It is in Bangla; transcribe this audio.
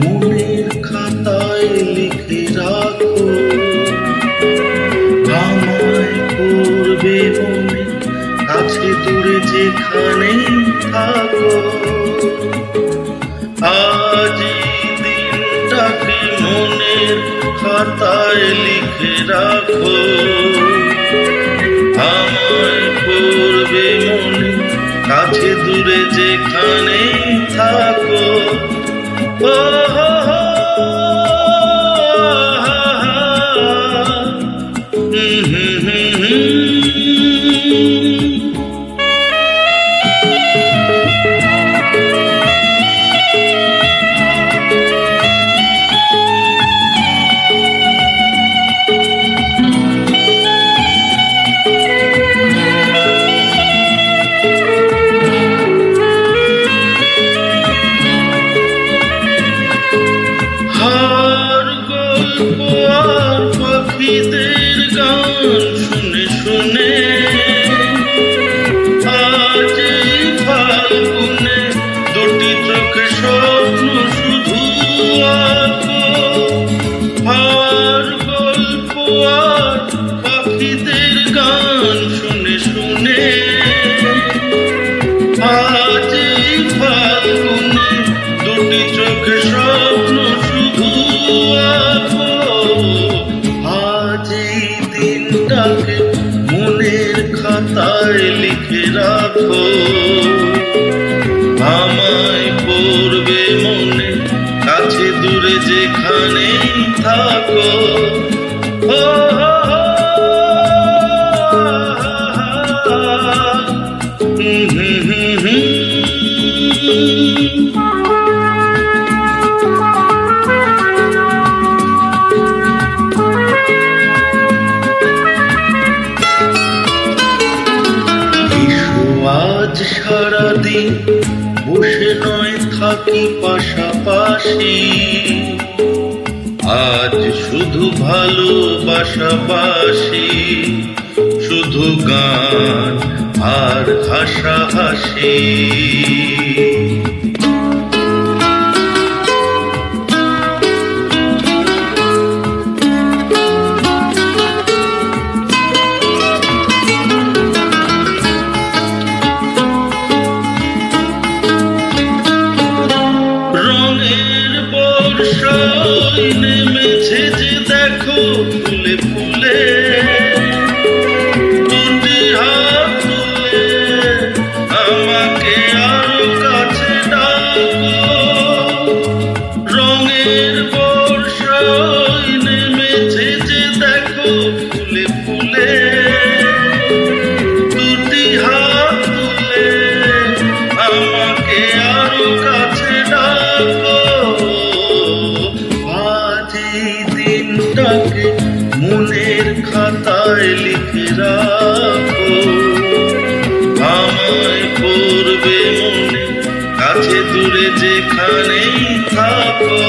মনের খাতায় লিখে রাখো, আমায় করবে মনে কাছে দূরে যেখানেই থাকো। আজ দিনটাকে মনের খাতায় লিখে রাখো, আমায় করবে মনে কাছে দূরে যেখানেই থাকো। পাখিদের গান শুনে শুনে আজ ফাল্গুনে দুটি চোখে স্বপ্ন শুধু আঁকো। আর গল্প আর পাখিদের গান শুনে শুনে আজ ফাল্গুনে দুটি চোখে স্বপ্ন শুধু আঁকো। দিনটাকে মনের খাতায় লিখে রাখো, আমায় পড়বে মনে কাছে দূরে যেখানেই থাকো। আজ সারাদিন বসে নয় থাকি পাশাপাশি, আজ শুধু ভালোবাসাবাসি, শুধু গান আর হাসাহাসি। নেমেছে যে দেখো ফুলে ফুলে, দুটি হাত তুলে আমাকে আরো কাছে ডাকো। রঙের বর্ষায় নেমেছে যে দেখো ফুলে ফুলে, দুটি হাত তুলে আমাকে আরো কাছে ডাকো। দিনটাকে মনের খাতায় লিখে রাখো, আমায় করবে মনে কাছে দূরে যেখানেই থাকো।